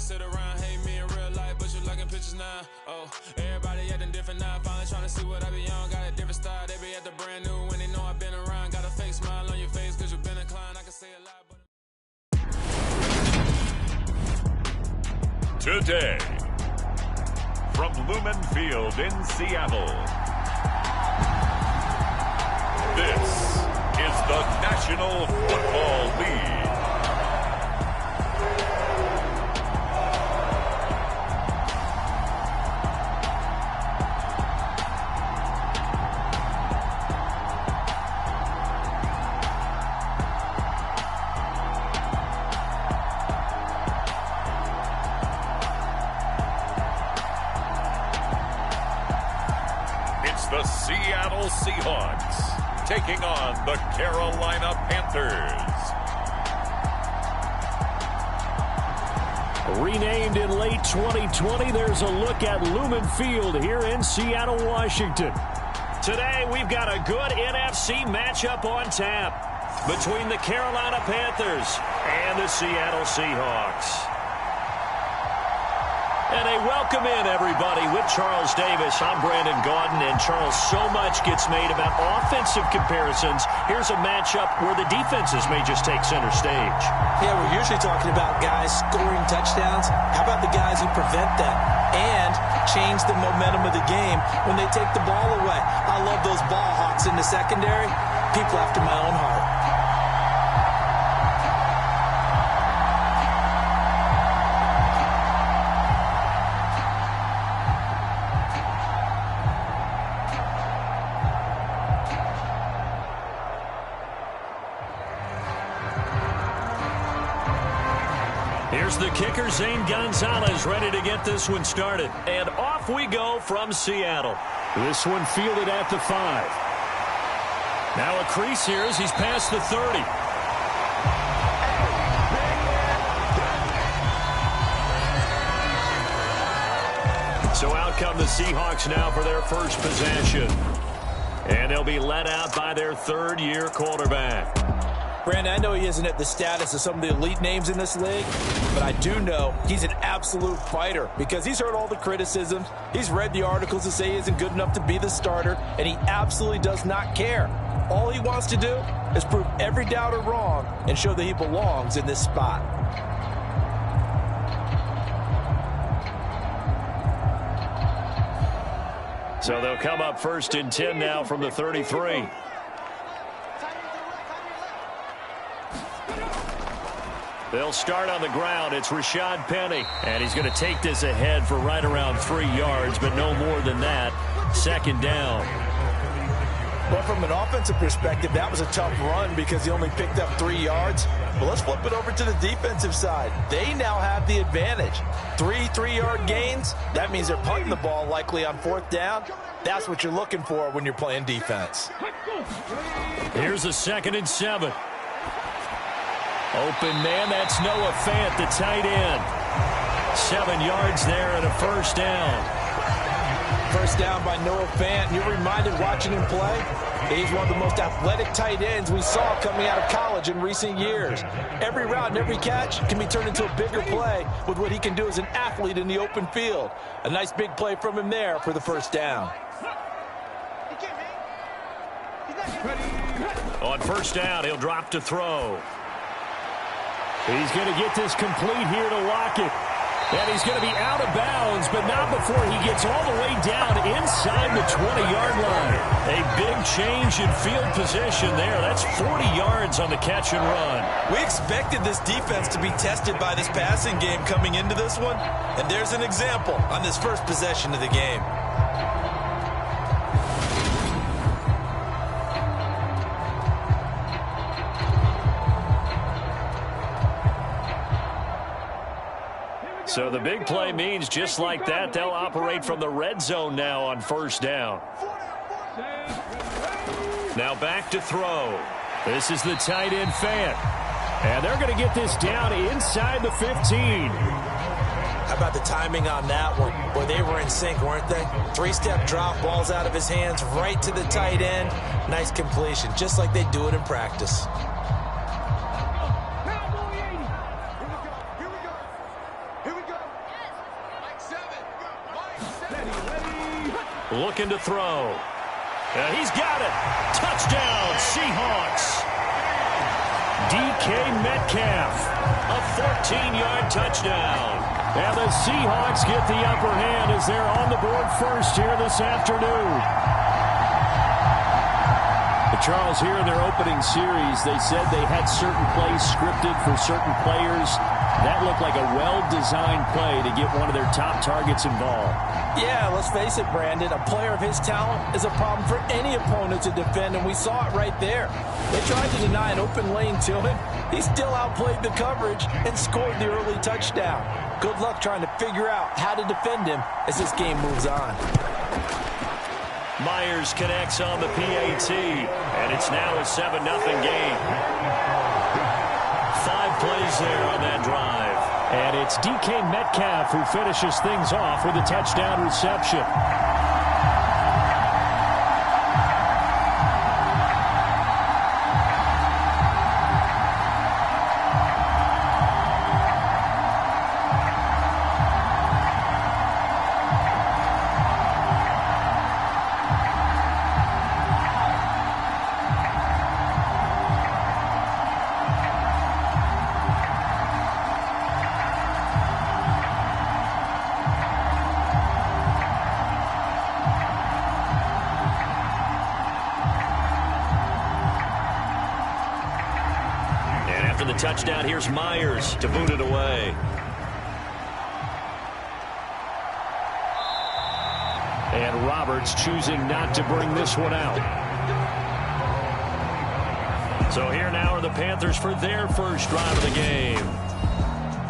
sit around, hate me in real life, but you liking pictures now. Oh, everybody acting different now. Finally trying to see what I be on. Got a different style, they be at the brand new when they know I've been around. Got a fake smile on your face, cause you've been inclined. I can say a lot, but... Today, from Lumen Field in Seattle, this is the National Football League. The Seattle Seahawks taking on the Carolina Panthers. Renamed in late 2020, there's a look at Lumen Field here in Seattle, Washington. Today, we've got a good NFC matchup on tap between the Carolina Panthers and the Seattle Seahawks. And a welcome in, everybody, with Charles Davis. I'm Brandon Gaudin, and Charles, so much gets made about offensive comparisons. Here's a matchup where the defenses may just take center stage. Yeah, we're usually talking about guys scoring touchdowns. How about the guys who prevent them and change the momentum of the game when they take the ball away? I love those ball hawks in the secondary. People after my own heart. Here's the kicker, Zane Gonzalez, ready to get this one started. And off we go from Seattle. This one fielded at the 5. Now a crease here as he's past the 30. So out come the Seahawks now for their first possession. And they'll be led out by their third-year quarterback. Brandon, I know he isn't at the status of some of the elite names in this league, but I do know he's an absolute fighter because he's heard all the criticisms. He's read the articles that say he isn't good enough to be the starter, and he absolutely does not care. All he wants to do is prove every doubter wrong and show that he belongs in this spot. So they'll come up first and 10 now from the 33. They'll start on the ground. It's Rashad Penny. And he's going to take this ahead for right around 3 yards, but no more than that. Second down. Well, from an offensive perspective, that was a tough run because he only picked up 3 yards. But let's flip it over to the defensive side. They now have the advantage. 3-3-yard gains. That means they're punting the ball likely on 4th down. That's what you're looking for when you're playing defense. Here's a 2nd and 7. Open man, that's Noah Fant, the tight end. 7 yards there and a first down. First down by Noah Fant. You're reminded watching him play, he's one of the most athletic tight ends we saw coming out of college in recent years. Every route and every catch can be turned into a bigger play with what he can do as an athlete in the open field. A nice big play from him there for the first down. On first down, he'll drop to throw. He's going to get this complete here to Lockett. And he's going to be out of bounds, but not before he gets all the way down inside the 20-yard line. A big change in field position there. That's 40 yards on the catch and run. We expected this defense to be tested by this passing game coming into this one. And there's an example on this first possession of the game. So the big play means just like that, they'll operate from the red zone now on first down. Now back to throw. This is the tight end Fant. And they're going to get this down inside the 15. How about the timing on that one? Boy, they were in sync, weren't they? 3-step drop, balls out of his hands, right to the tight end. Nice completion, just like they do it in practice. looking to throw. He's got it. Touchdown, Seahawks. DK Metcalf, a 14-yard touchdown. And the Seahawks get the upper hand as they're on the board first here this afternoon. Charles, here in their opening series, they said they had certain plays scripted for certain players. That looked like a well-designed play to get one of their top targets involved. Yeah, let's face it, Brandon. A player of his talent is a problem for any opponent to defend, and we saw it right there. They tried to deny an open lane to him. He still outplayed the coverage and scored the early touchdown. Good luck trying to figure out how to defend him as this game moves on. Myers connects on the PAT, and it's now a 7-0 game. 5 plays there on that drive. And it's DK Metcalf who finishes things off with a touchdown reception. Touchdown, here's Myers to boot it away. And Roberts choosing not to bring this one out. So here now are the Panthers for their first drive of the game.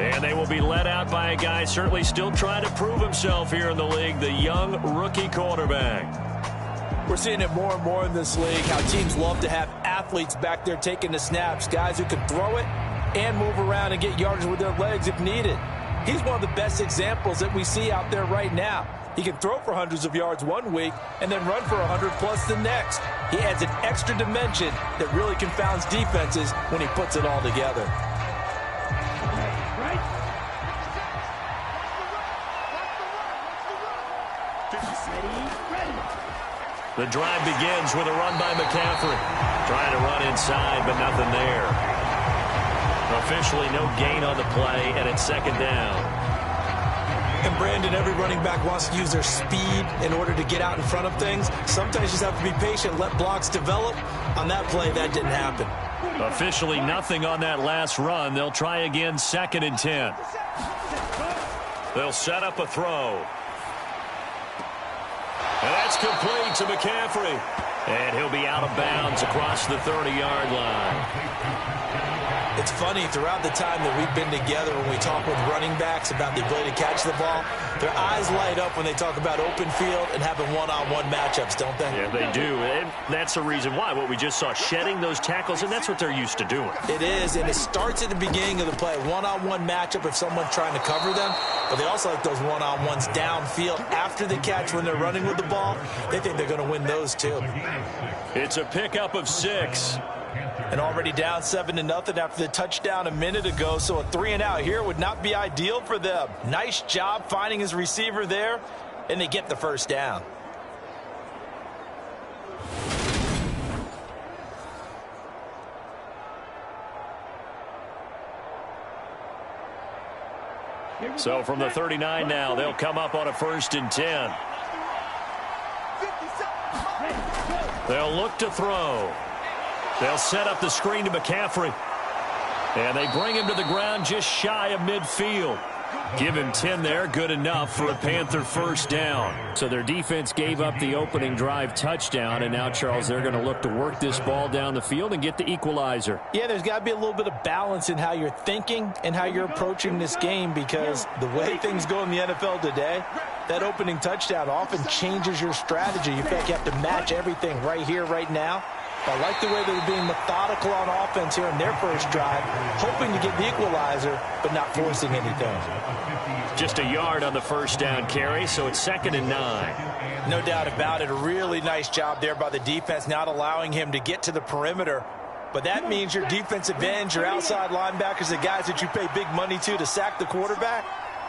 And they will be led out by a guy certainly still trying to prove himself here in the league, the young rookie quarterback. We're seeing it more and more in this league, how teams love to have athletes back there taking the snaps, guys who can throw it and move around and get yardage with their legs if needed. He's one of the best examples that we see out there right now. He can throw for hundreds of yards one week and then run for 100+ the next. He adds an extra dimension that really confounds defenses when he puts it all together. The drive begins with a run by McCaffrey. Trying to run inside, but nothing there. Officially no gain on the play, and it's second down. And Brandon, every running back wants to use their speed in order to get out in front of things. Sometimes you just have to be patient, let blocks develop. On that play, that didn't happen. Officially nothing on that last run. They'll try again, 2nd and 10. They'll set up a throw. And that's complete to McCaffrey. And he'll be out of bounds across the 30-yard line. It's funny, throughout the time that we've been together, when we talk with running backs about the ability to catch the ball, their eyes light up when they talk about open field and having one-on-one matchups, don't they? Yeah, they do. And that's the reason why. What we just saw, shedding those tackles, and that's what they're used to doing. It is, and it starts at the beginning of the play. One-on-one matchup if someone's trying to cover them, but they also like those one-on-ones downfield after the catch when they're running with the ball. They think they're going to win those, too. It's a pickup of 6. And already down 7-0 after the touchdown a minute ago, so a 3-and-out here would not be ideal for them. Nice job finding his receiver there, and they get the first down. So from the 39 now, they'll come up on a 1st and 10. They'll look to throw. They'll set up the screen to McCaffrey. And they bring him to the ground just shy of midfield. Give him 10 there, good enough for a Panther first down. So their defense gave up the opening drive touchdown, and now, Charles, they're going to look to work this ball down the field and get the equalizer. Yeah, there's got to be a little bit of balance in how you're thinking and how you're approaching this game, because the way things go in the NFL today, that opening touchdown often changes your strategy. You feel like you have to match everything right here, right now. I like the way they're being methodical on offense here in their first drive, hoping to get the equalizer, but not forcing anything. Just a yard on the first down carry, so it's 2nd and 9. No doubt about it. A really nice job there by the defense, not allowing him to get to the perimeter. But that means your defensive ends, your outside linebackers, the guys that you pay big money to sack the quarterback,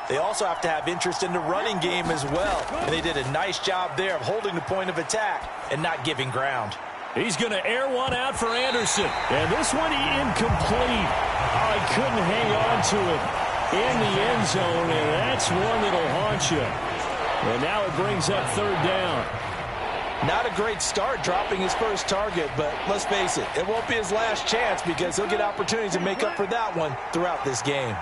they also have to have interest in the running game as well. And they did a nice job there of holding the point of attack and not giving ground. He's going to air one out for Anderson. And this one incomplete. Oh, he couldn't hang on to it in the end zone, and that's one that'll haunt you. And now it brings up third down. Not a great start dropping his first target, but let's face it, it won't be his last chance because he'll get opportunities to make up for that one throughout this game.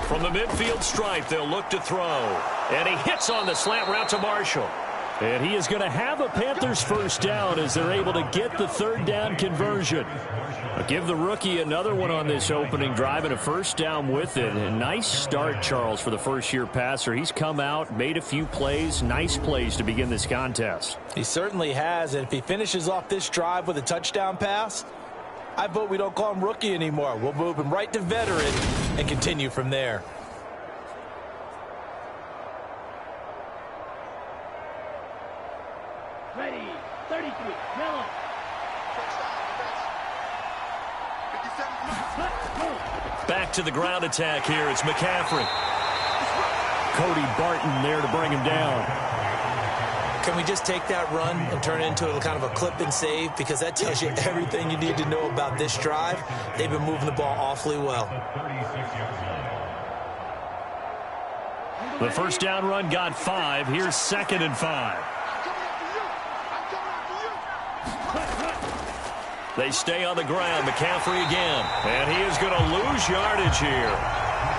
From the midfield stripe, they'll look to throw. And he hits on the slant route to Marshall. And he is going to have a Panthers first down as they're able to get the third down conversion. I'll give the rookie another one on this opening drive and a first down with it. A nice start, Charles, for the first-year passer. He's come out, made a few plays, nice plays to begin this contest. He certainly has, and if he finishes off this drive with a touchdown pass, I vote we don't call him rookie anymore. We'll move him right to veteran and continue from there. Ready, 33, Miller. Back to the ground attack here. It's McCaffrey. Cody Barton there to bring him down. Can we just take that run and turn it into a kind of a clip and save? Because that tells you everything you need to know about this drive. They've been moving the ball awfully well. The first down run got 5. Here's 2nd and 5. They stay on the ground. McCaffrey again. And he is going to lose yardage here.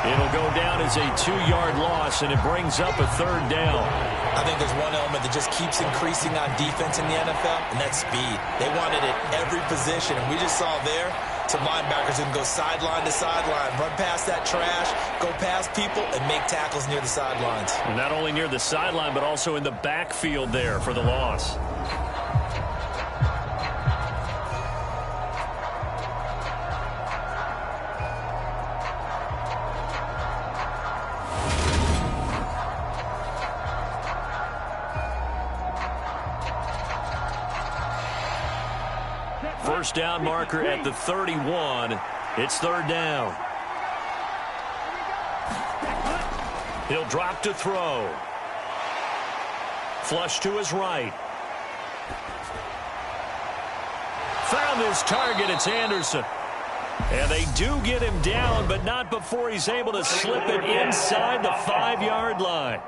It'll go down as a 2-yard loss, and it brings up a third down. I think there's one element that just keeps increasing on defense in the NFL, and that's speed. They want it at every position, and we just saw there some linebackers who can go sideline to sideline, run past that trash, go past people, and make tackles near the sidelines. And not only near the sideline, but also in the backfield there for the loss. First down marker at the 31. It's third down. He'll drop to throw. Flush to his right. Found his target. It's Anderson. And they do get him down, but not before he's able to slip it inside the 5-yard line.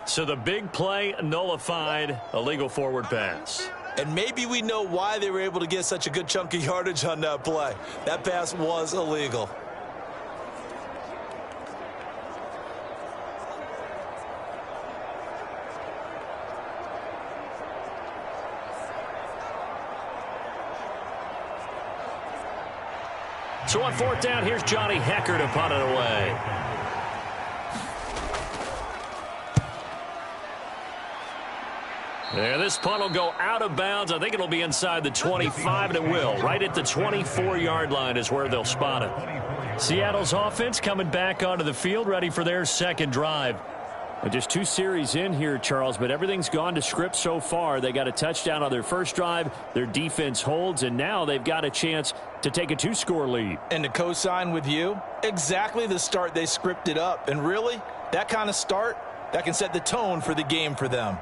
So the big play nullified, a legal forward pass. And maybe we know why they were able to get such a good chunk of yardage on that play. That pass was illegal. So on fourth down, here's Johnny Hecker to punt it away. And this punt will go out of bounds. I think it'll be inside the 25, and it will. Right at the 24-yard line is where they'll spot it. Seattle's offense coming back onto the field, ready for their second drive. Just 2 series in here, Charles, but everything's gone to script so far. They got a touchdown on their first drive. Their defense holds, and now they've got a chance to take a 2-score lead. And to co-sign with you, exactly the start they scripted up. And really, that kind of start, that can set the tone for the game for them.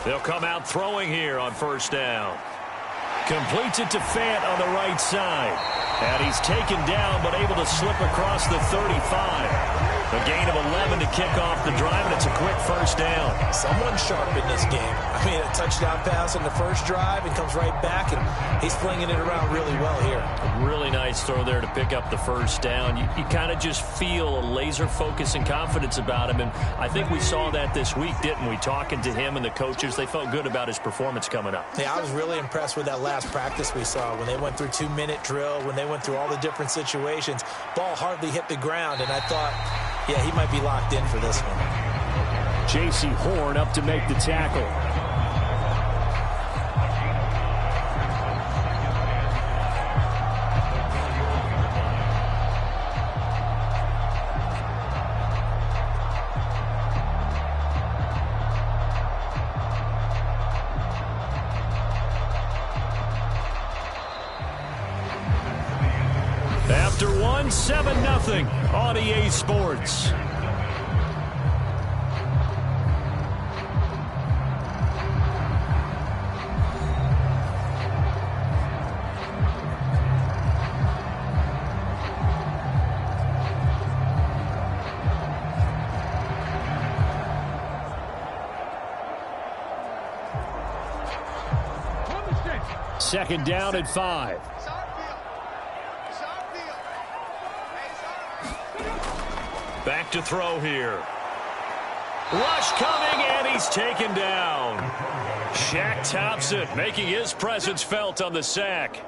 They'll come out throwing here on first down. Completes it to Fant on the right side. And he's taken down but able to slip across the 35. A gain of 11 to kick off the drive, and it's a quick first down. Someone's sharp in this game. I mean, a touchdown pass in the first drive and comes right back, and he's flinging it around really well here. A really nice throw there to pick up the first down. You kind of just feel a laser focus and confidence about him, and I think we saw that this week, didn't we? Talking to him and the coaches, they felt good about his performance coming up. Yeah, I was really impressed with that last practice we saw when they went through 2-minute drill, when they went through all the different situations. Ball hardly hit the ground, and I thought, yeah, he might be locked in for this one. J.C. Horn up to make the tackle. 7-0 on EA Sports. Second down and 5. Back to throw here. Rush coming, and he's taken down. Shaq Thompson making his presence felt on the sack.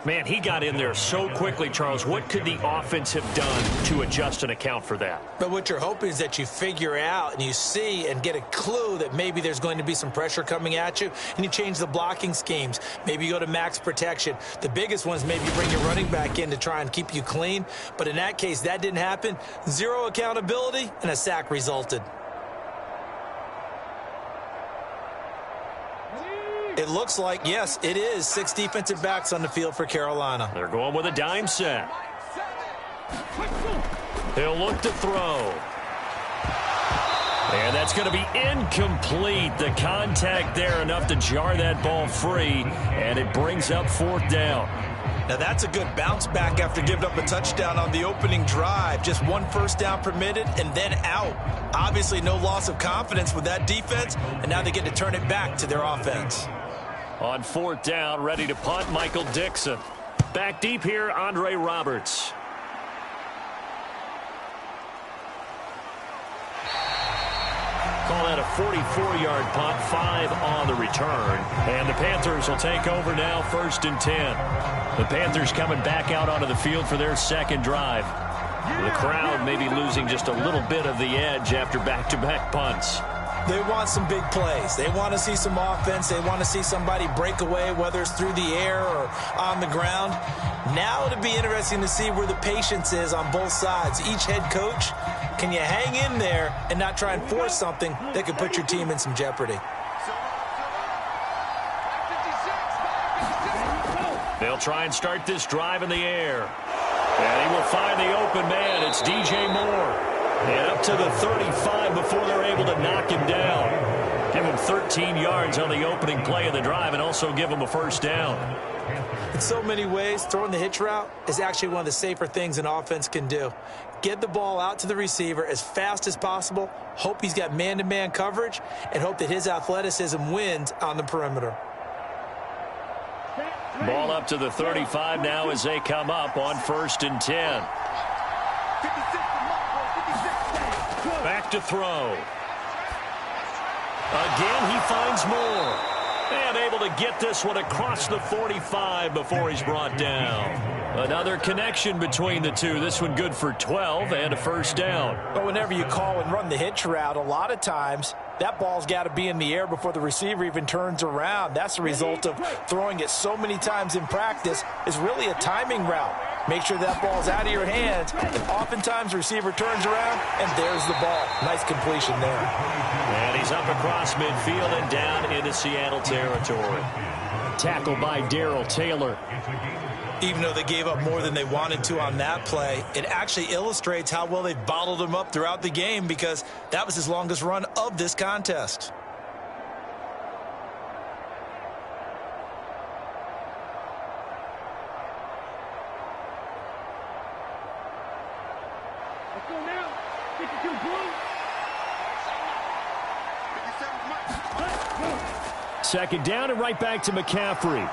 Man, he got in there so quickly, Charles. What could the offense have done to adjust and account for that? But what you're hoping is that you figure out and you see and get a clue that maybe there's going to be some pressure coming at you, and you change the blocking schemes. Maybe you go to max protection. The biggest one is maybe you bring your running back in to try and keep you clean. But in that case, that didn't happen. Zero accountability, and a sack resulted. It looks like, yes, it is 6 defensive backs on the field for Carolina. They're going with a dime set. He'll look to throw. And that's going to be incomplete. The contact there enough to jar that ball free, and it brings up 4th down. Now that's a good bounce back after giving up a touchdown on the opening drive. Just 1 first down permitted and then out. Obviously no loss of confidence with that defense, and now they get to turn it back to their offense. On 4th down, ready to punt, Michael Dixon. Back deep here, Andre Roberts. Call that a 44-yard punt, 5 on the return. And the Panthers will take over now, 1st and 10. The Panthers coming back out onto the field for their second drive. The crowd may be losing just a little bit of the edge after back-to-back punts. They want some big plays. They want to see some offense. They want to see somebody break away, whether it's through the air or on the ground. Now it'll be interesting to see where the patience is on both sides. Each head coach, can you hang in there and not try and force something that could put your team in some jeopardy? They'll try and start this drive in the air. And he will find the open man. It's DJ Moore. And up to the 35 before they're able to knock him down. Give him 13 yards on the opening play of the drive and also give him a 1st down. In so many ways, throwing the hitch route is actually one of the safer things an offense can do. Get the ball out to the receiver as fast as possible, hope he's got man-to-man coverage, and hope that his athleticism wins on the perimeter. Ball up to the 35 now as they come up on 1st and 10. Back to throw. Again, he finds Moore. And able to get this one across the 45 before he's brought down. Another connection between the two. This one good for 12 and a 1st down. But whenever you call and run the hitch route, a lot of times that ball's got to be in the air before the receiver even turns around. That's the result of throwing it so many times in practice. Is really a timing route. Make sure that ball's out of your hands, and oftentimes the receiver turns around, and there's the ball. Nice completion there. And he's up across midfield and down into Seattle territory. Tackled by Darrell Taylor. Even though they gave up more than they wanted to on that play, it actually illustrates how well they've bottled him up throughout the game, because that was his longest run of this contest. Let's go now. 52 blue. Second down and right back to McCaffrey.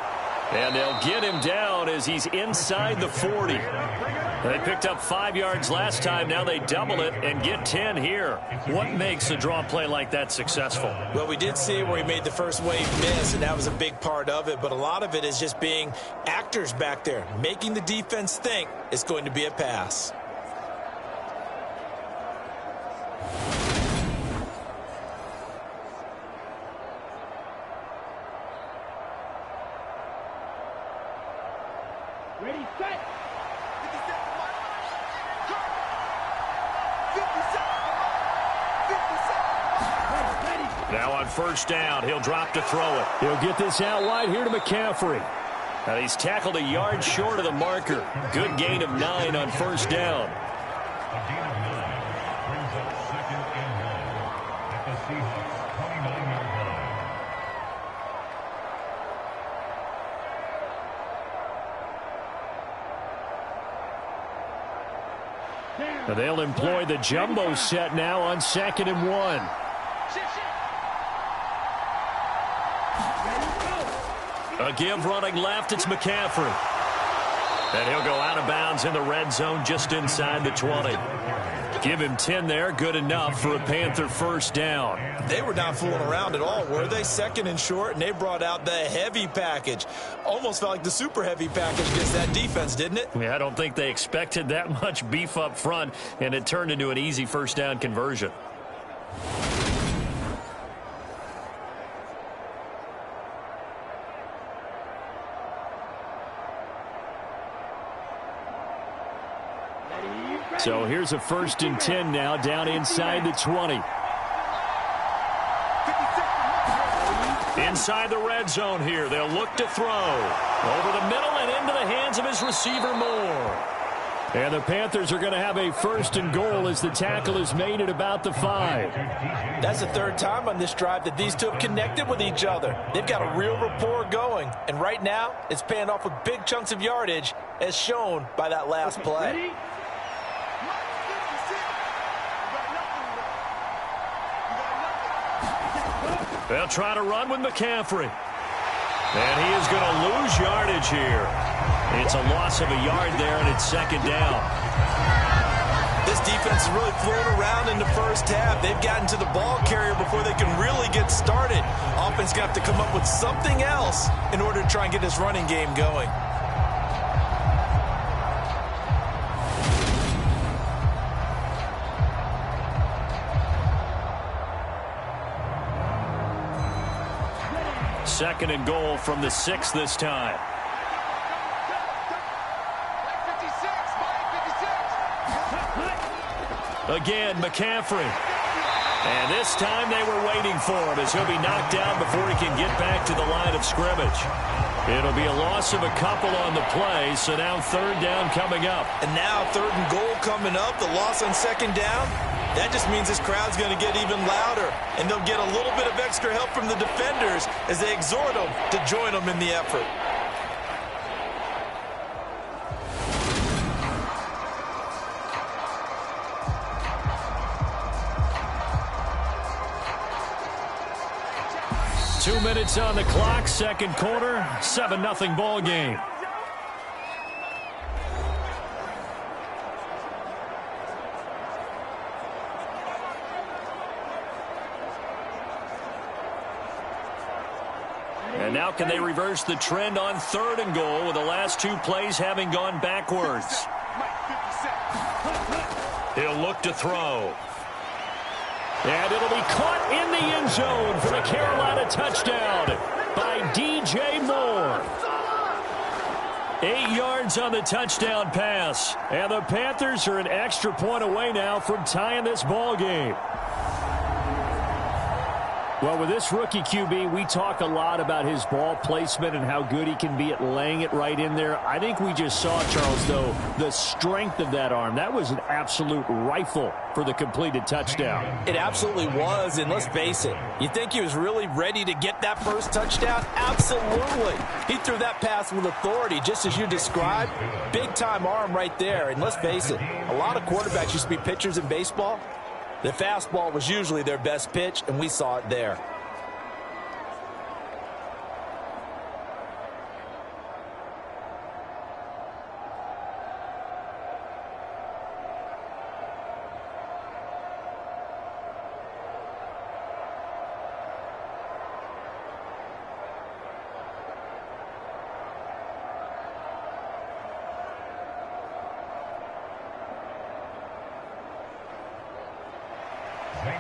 And they'll get him down as he's inside the 40. They picked up 5 yards last time. Now they double it and get 10 here. What makes a draw play like that successful? Well, we did see where he made the first wave miss, and that was a big part of it. But a lot of it is just being actors back there, making the defense think it's going to be a pass. Ready, set. Now on 1st down, he'll drop to throw it. He'll get this out wide here to McCaffrey. He's tackled a yard short of the marker. Good gain of 9 on first down. A gain of 9 brings up 2nd and 1 at the Seahawks 29-yard line. And they'll employ the jumbo set now on 2nd and 1. A give running left, it's McCaffrey. And he'll go out of bounds in the red zone just inside the 20. Give him 10 there, good enough for a Panther first down. They were not fooling around at all, were they? 2nd and short, and they brought out the heavy package. Almost felt like the super heavy package against that defense, didn't it? Yeah, I don't think they expected that much beef up front, and it turned into an easy first down conversion. So here's a 1st and 10 now, down inside the 20. Inside the red zone here, they'll look to throw. Over the middle and into the hands of his receiver Moore. And the Panthers are going to have a 1st and goal as the tackle is made at about the 5. That's the 3rd time on this drive that these two have connected with each other. They've got a real rapport going. And right now, it's paying off with big chunks of yardage, as shown by that last play. They'll try to run with McCaffrey. And he is going to lose yardage here. It's a loss of a yard there, and it's 2nd down. This defense is really flown around in the first half. They've gotten to the ball carrier before they can really get started. Offense going to have to come up with something else in order to try and get this running game going. Second and goal from the 6 this time. Again, McCaffrey. And this time they were waiting for him as he'll be knocked down before he can get back to the line of scrimmage. It'll be a loss of a couple on the play, so now 3rd down coming up. And now 3rd and goal coming up, the loss on 2nd down. That just means this crowd's going to get even louder, and they'll get a little bit of extra help from the defenders as they exhort them to join them in the effort. Two minutes on the clock, 2nd quarter, 7-0 ball game. And now can they reverse the trend on 3rd and goal with the last 2 plays having gone backwards? He'll look to throw. And it'll be caught in the end zone for the Carolina touchdown by DJ Moore. 8 yards on the touchdown pass. And the Panthers are an extra point away now from tying this ball game. Well, with this rookie QB, we talk a lot about his ball placement and how good he can be at laying it right in there. I think we just saw, Charles, though, the strength of that arm. That was an absolute rifle for the completed touchdown. It absolutely was, and let's face it. You think he was really ready to get that first touchdown? Absolutely. He threw that pass with authority, just as you described. Big-time arm right there, and let's face it, a lot of quarterbacks used to be pitchers in baseball. The fastball was usually their best pitch, and we saw it there.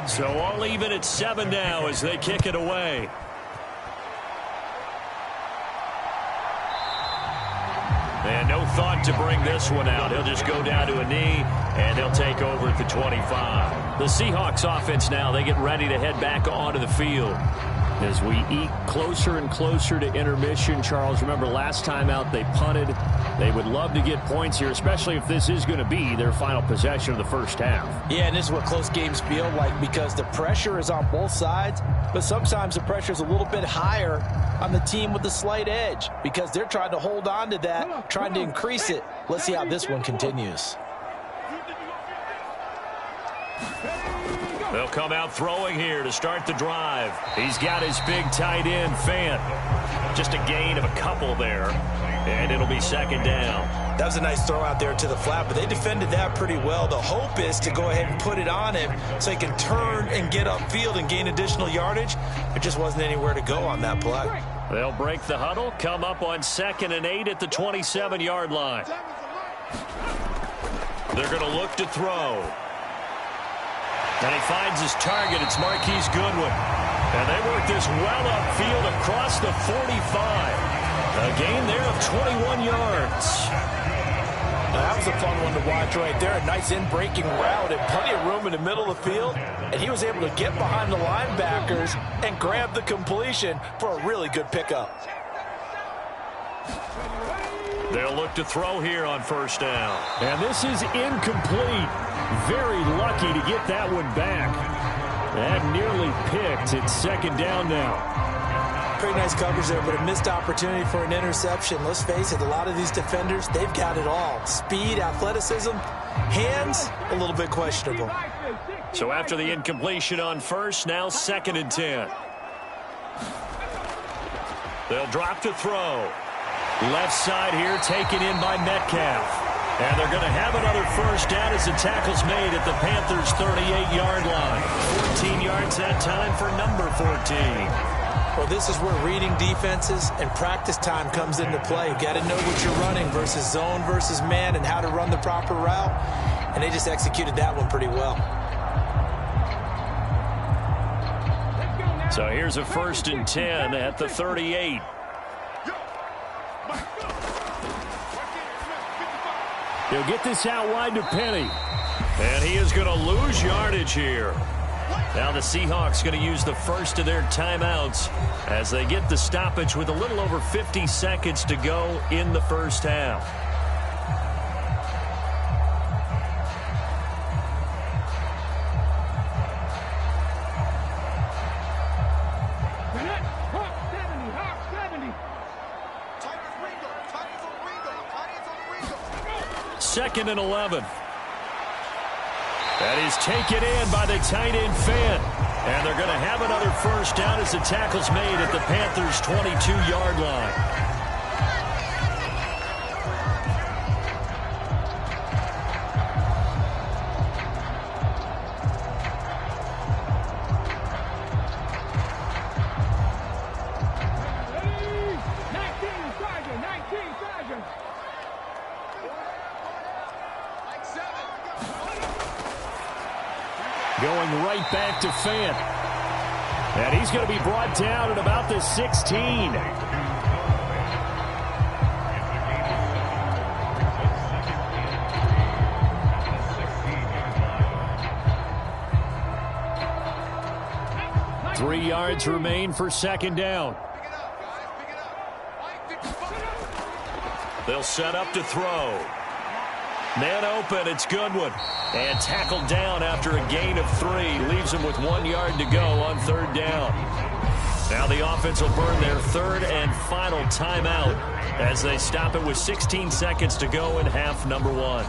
So all even at 7 now as they kick it away. And no thought to bring this one out. He'll just go down to a knee, and they'll take over at the 25. The Seahawks offense now, they get ready to head back onto the field. As we eat closer and closer to intermission, Charles, remember last time out they punted. They would love to get points here, especially if this is going to be their final possession of the first half. Yeah, and this is what close games feel like because the pressure is on both sides, but sometimes the pressure is a little bit higher on the team with the slight edge because they're trying to hold on to that, trying to increase it. Let's see how this one continues. They'll come out throwing here to start the drive. He's got his big tight end, Fant. Just a gain of a couple there, and it'll be second down. That was a nice throw out there to the flat, but they defended that pretty well. The hope is to go ahead and put it on him so he can turn and get upfield and gain additional yardage. There just wasn't anywhere to go on that play. They'll break the huddle, come up on 2nd and 8 at the 27-yard line. They're going to look to throw. And he finds his target. It's Marquise Goodwin. And they work this well upfield across the 45. A gain there of 21 yards. Now, that was a fun one to watch right there. A nice in-breaking route and plenty of room in the middle of the field. And he was able to get behind the linebackers and grab the completion for a really good pickup. They'll look to throw here on first down. And this is incomplete. Very lucky to get that one back. That nearly picked. It's second down now. Pretty nice coverage there, but a missed opportunity for an interception. Let's face it, a lot of these defenders, they've got it all. Speed, athleticism, hands, a little bit questionable. So after the incompletion on first, now 2nd and 10. They'll drop to throw. Left side here taken in by Metcalf. And they're going to have another first down as the tackle's made at the Panthers' 38-yard line. 14 yards that time for number 14. Well, this is where reading defenses and practice time comes into play. You got to know what you're running versus zone versus man and how to run the proper route. And they just executed that one pretty well. So here's a 1st and 10 at the 38. He'll get this out wide to Penny. And he is going to lose yardage here. Now the Seahawks going to use the first of their timeouts as they get the stoppage with a little over 50 seconds to go in the first half. Second and 11. That is taken in by the tight end Fant. And they're going to have another first down as the tackle's made at the Panthers' 22-yard line. Going right back to Fant. And he's going to be brought down at about the 16. Three yards remain for second down. They'll set up to throw. Man open, it's Goodwin. And tackled down after a gain of 3. Leaves him with 1 yard to go on third down. Now the offense will burn their third and final timeout as they stop it with 16 seconds to go in half number 1.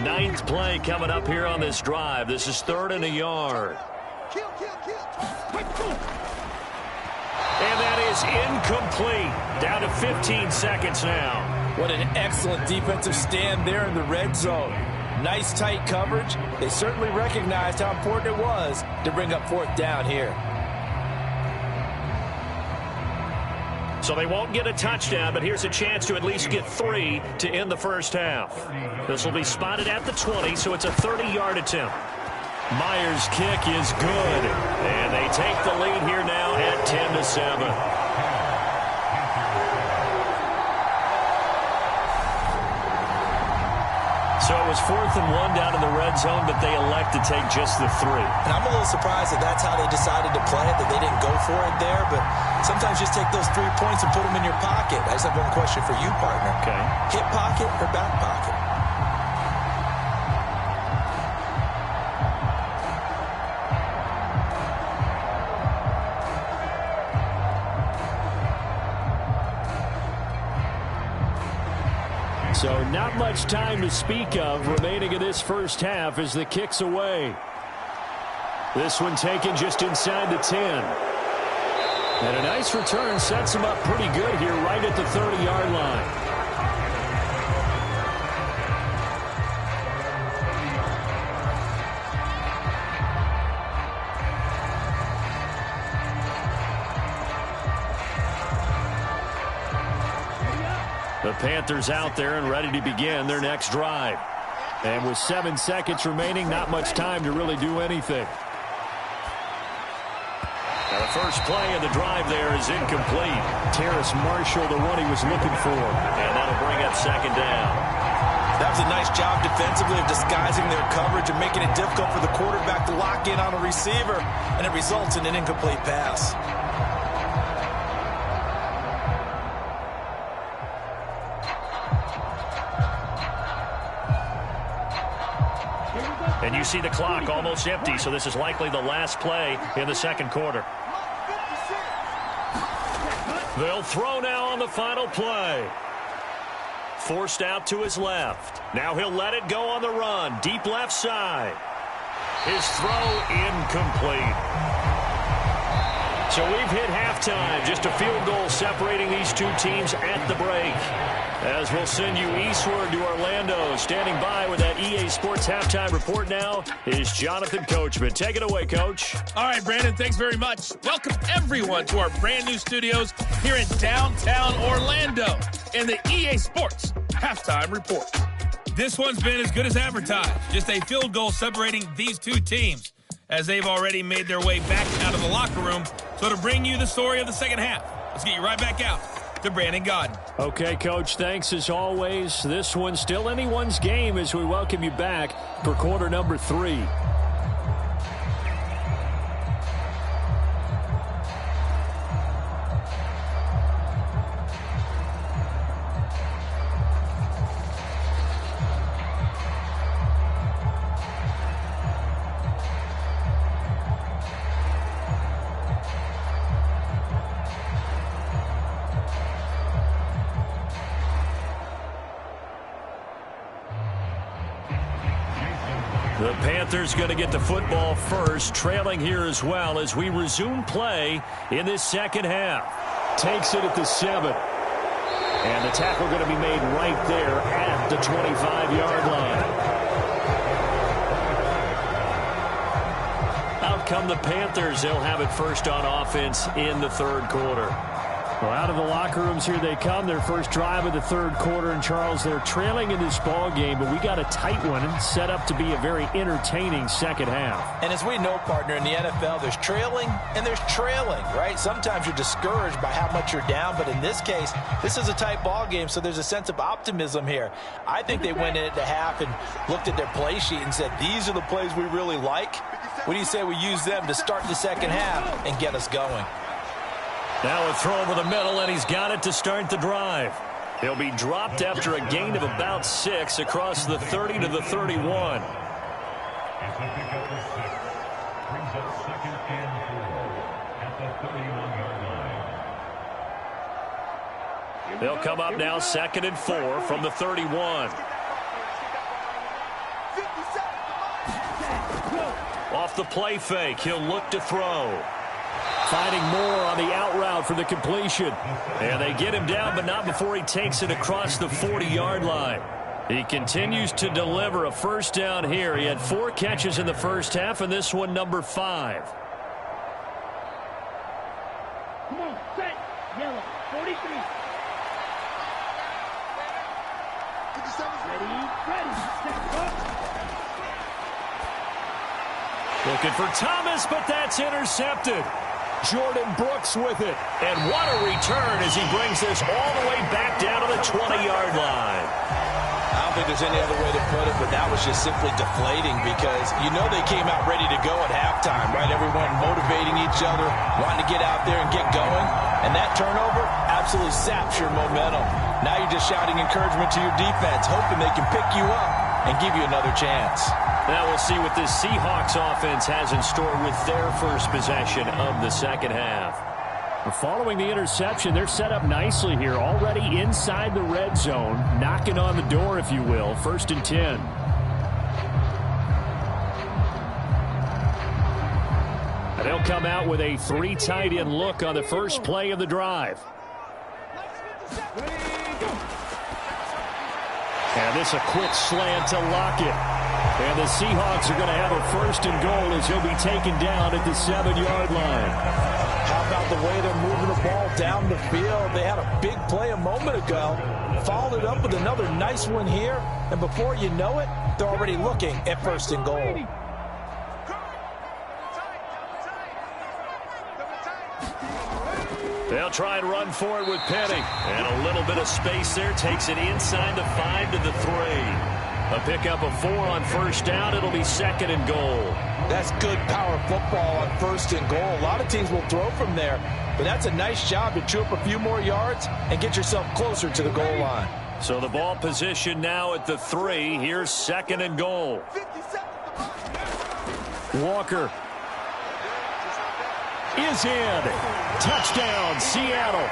Ninth play coming up here on this drive. This is 3rd and a yard. And that is incomplete. Down to 15 seconds now. What an excellent defensive stand there in the red zone. Nice tight coverage. They certainly recognized how important it was to bring up 4th down here. So they won't get a touchdown, but here's a chance to at least get 3 to end the first half. This will be spotted at the 20, so it's a 30-yard attempt. Myers' kick is good, and they take the lead here now at 10-7. was 4th and 1 down in the red zone, but they elect to take just the 3. And I'm a little surprised that that's how they decided to play it, that they didn't go for it there. But sometimes just take those 3 points and put them in your pocket. I just have one question for you, partner. Okay. Hip pocket or back pocket? So not much time to speak of remaining in this first half as the kick's away. This one taken just inside the 10. And a nice return sets him up pretty good here right at the 30-yard line. The Panthers out there and ready to begin their next drive. And with 7 seconds remaining, not much time to really do anything. Now the first play of the drive there is incomplete. Terrace Marshall, the one he was looking for. And that'll bring up second down. That was a nice job defensively of disguising their coverage and making it difficult for the quarterback to lock in on a receiver. And it results in an incomplete pass. And you see the clock almost empty, so this is likely the last play in the second quarter. They'll throw now on the final play. Forced out to his left. Now he'll let it go on the run. Deep left side. His throw incomplete. So we've hit halftime. Just a field goal separating these two teams at the break. As we'll send you eastward to Orlando. Standing by with that EA Sports halftime report now is Jonathan Coachman. Take it away, Coach. All right, Brandon, thanks very much. Welcome, everyone, to our brand new studios here in downtown Orlando in the EA Sports halftime report. This one's been as good as advertised. Just a field goal separating these two teams as they've already made their way back out of the locker room. So to bring you the story of the second half, let's get you right back out to Brandon Godden. Okay, Coach, thanks as always. This one's still anyone's game as we welcome you back for quarter number 3. The Panthers going to get the football first, trailing here as well as we resume play in this second half. Takes it at the 7. And the tackle going to be made right there at the 25-yard line. Out come the Panthers. They'll have it first on offense in the third quarter. Well, out of the locker rooms here they come. Their first drive of the third quarter. And, Charles, they're trailing in this ball game, but we got a tight one and set up to be a very entertaining second half. And as we know, partner, in the NFL, there's trailing and there's trailing, right? Sometimes you're discouraged by how much you're down, but in this case, this is a tight ball game, so there's a sense of optimism here. I think they went in at the half and looked at their play sheet and said, these are the plays we really like. What do you say we use them to start the second half and get us going? Now a throw over the middle, and he's got it to start the drive. He'll be dropped after a gain of about 6 across the 30 to the 31. It's a pickup for 6. Brings up second and 4 at the 31-yard line. They'll come up now second and 4 from the 31. Off the play fake, he'll look to throw. Finding more on the out route for the completion. And they get him down, but not before he takes it across the 40-yard line. He continues to deliver a first down here. He had 4 catches in the first half, and this one number 5. Come on, set, yellow, 43. Ready, step up. Looking for Thomas, but that's intercepted. Jordan Brooks with it. And what a return as he brings this all the way back down to the 20-yard line. don't think there's any other way to put it, but that was just simply deflating because you know they came out ready to go at halftime, right? Everyone motivating each other, wanting to get out there and get going. And that turnover absolutely saps your momentum. Now you're just shouting encouragement to your defense, hoping they can pick you up and give you another chance. Now we'll see what this Seahawks offense has in store with their first possession of the second half. Following the interception, they're set up nicely here, already inside the red zone, knocking on the door, if you will. 1st and 10. And they'll come out with a 3 tight end look on the first play of the drive. And this a quick slant to Lockett. And the Seahawks are going to have a 1st and goal as he'll be taken down at the 7-yard line. How about the way they're moving the ball down the field? They had a big play a moment ago, followed it up with another nice one here, and before you know it, they're already looking at 1st and goal. They'll try and run for it with Penny. And a little bit of space there. Takes it inside the 5 to the 3. A pickup of 4 on 1st down. It'll be 2nd and goal. That's good power football on 1st and goal. A lot of teams will throw from there, but that's a nice job to chew up a few more yards and get yourself closer to the goal line. So the ball position now at the 3. Here's 2nd and goal. Walker is in. Touchdown, Seattle.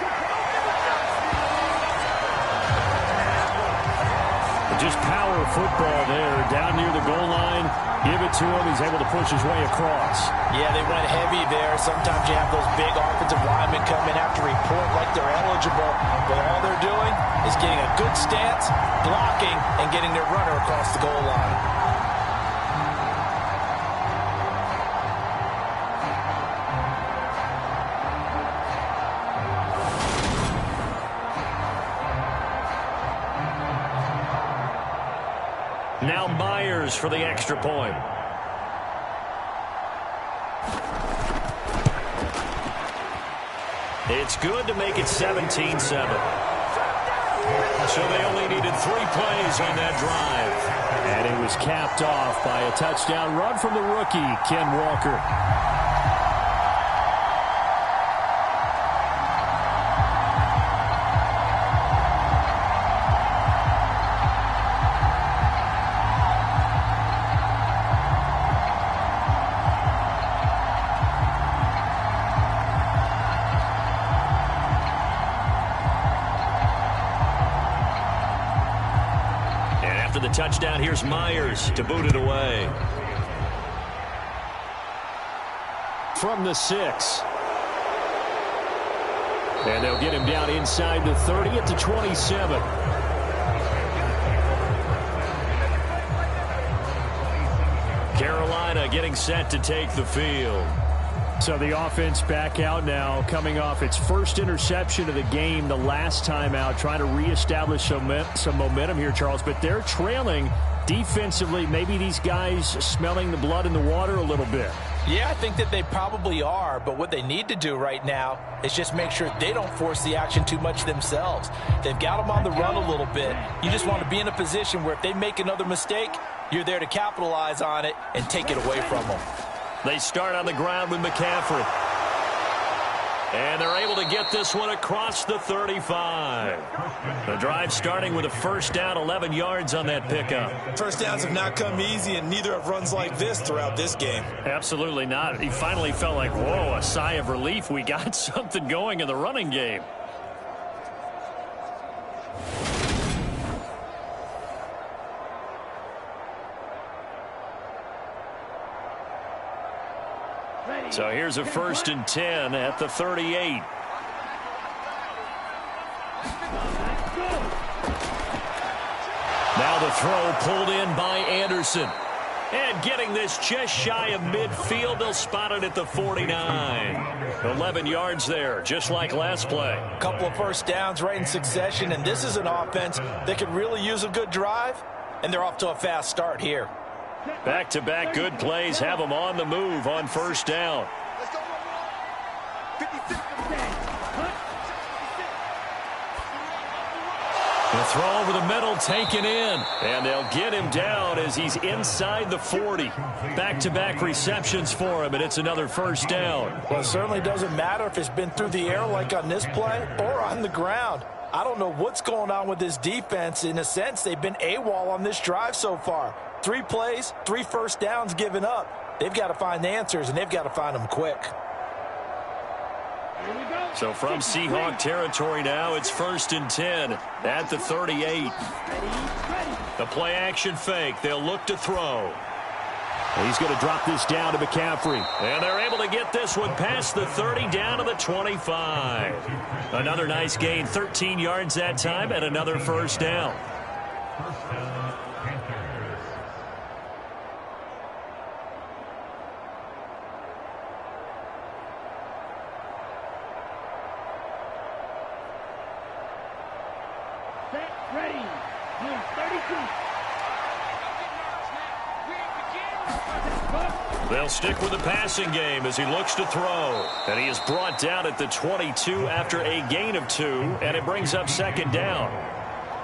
Just power football there, down near the goal line. Give it to him. He's able to push his way across. Yeah, they went heavy there. Sometimes you have those big offensive linemen come in, have to report like they're eligible, but all they're doing is getting a good stance, blocking, and getting their runner across the goal line. Now Myers for the extra point. It's good to make it 17-7. So they only needed 3 plays on that drive. And it was capped off by a touchdown run from the rookie, Ken Walker. The touchdown, here's Myers to boot it away. From the 6. And they'll get him down inside the 30 at the 27. Carolina getting set to take the field. So the offense back out now, coming off its first interception of the game the last time out, trying to reestablish some momentum here, Charles. But they're trailing defensively. Maybe these guys smelling the blood in the water a little bit. Yeah, I think that they probably are, but what they need to do right now is just make sure they don't force the action too much themselves. They've got them on the run a little bit. You just want to be in a position where if they make another mistake, you're there to capitalize on it and take it away from them. They start on the ground with McCaffrey. And they're able to get this one across the 35. The drive starting with a 1st down, 11 yards on that pickup. First downs have not come easy, and neither have runs like this throughout this game. Absolutely not. He finally felt like, whoa, a sigh of relief. We got something going in the running game. So here's a 1st and 10 at the 38. Now the throw pulled in by Anderson. And getting this just shy of midfield, they'll spot it at the 49. 11 yards there, just like last play. A couple of 1st downs right in succession, and this is an offense that could really use a good drive, and they're off to a fast start here. Back-to-back good plays have them on the move on 1st down. The throw over the middle, taken in. And they'll get him down as he's inside the 40. Back-to-back receptions for him, and it's another first down. Well, it certainly doesn't matter if it's been through the air like on this play or on the ground. I don't know what's going on with this defense. In a sense, they've been AWOL on this drive so far. 3 plays, 3 first downs given up. They've got to find the answers, and they've got to find them quick. So from Seahawk territory now, it's 1st and 10 at the 38. The play action fake. They'll look to throw. He's going to drop this down to McCaffrey. And they're able to get this one past the 30 down to the 25. Another nice gain, 13 yards that time, and another first down. Ready. 32. They'll stick with the passing game as he looks to throw. And he is brought down at the 22 after a gain of 2, and it brings up 2nd down.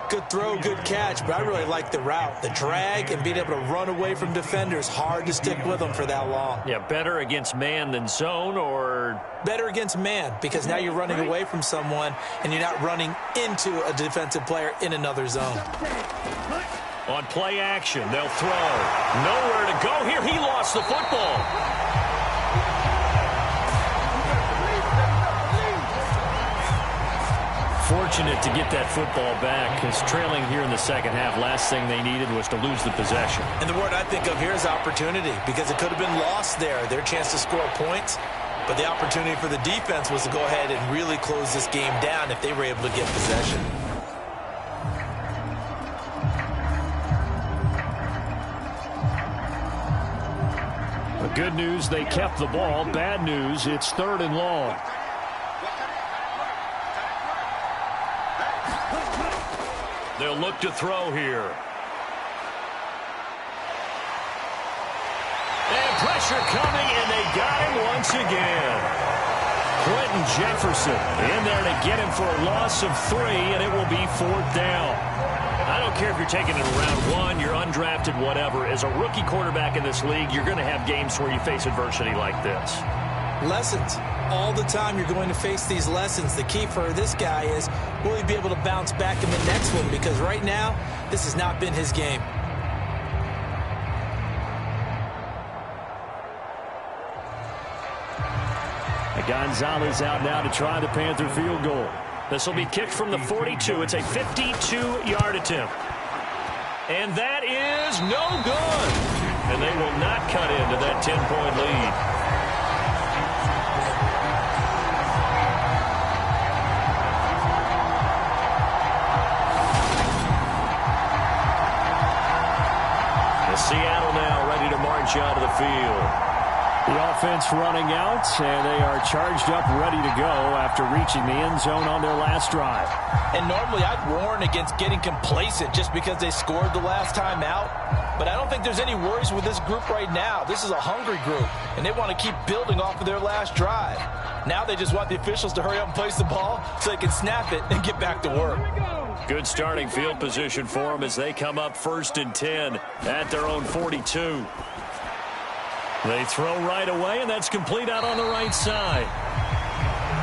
Good throw, good catch, but I really like the route. The drag and being able to run away from defenders. Hard to stick with them for that long. Yeah, better against man than zone, or? Better against man, because now you're running away from someone and you're not running into a defensive player in another zone. On play action, they'll throw. Nowhere to go here. He lost the football. Fortunate to get that football back, because trailing here in the second half, last thing they needed was to lose the possession. And the word I think of here is opportunity, because it could have been lost there, their chance to score points. But the opportunity for the defense was to go ahead and really close this game down if they were able to get possession. The good news, they kept the ball. Bad news, it's 3rd and long. They'll look to throw here. And pressure coming, and they got him once again. Quentin Jefferson in there to get him for a loss of 3, and it will be 4th down. I don't care if you're taking it in round 1, you're undrafted, whatever. As a rookie quarterback in this league, you're going to have games where you face adversity like this. Lessons. All the time you're going to face these lessons. The key for this guy is, will he be able to bounce back in the next one? Because right now, this has not been his game. Gonzalez out now to try the Panther field goal. This will be kicked from the 42. It's a 52-yard attempt. And that is no good. And they will not cut into that 10-point lead. Seattle now ready to march out of the field. The offense running out, and they are charged up, ready to go after reaching the end zone on their last drive. And normally I'd warn against getting complacent just because they scored the last time out. But I don't think there's any worries with this group right now. This is a hungry group, and they want to keep building off of their last drive. Now they just want the officials to hurry up and place the ball so they can snap it and get back to work. Good starting field position for them as they come up 1st and 10 at their own 42. They throw right away, and that's complete out on the right side.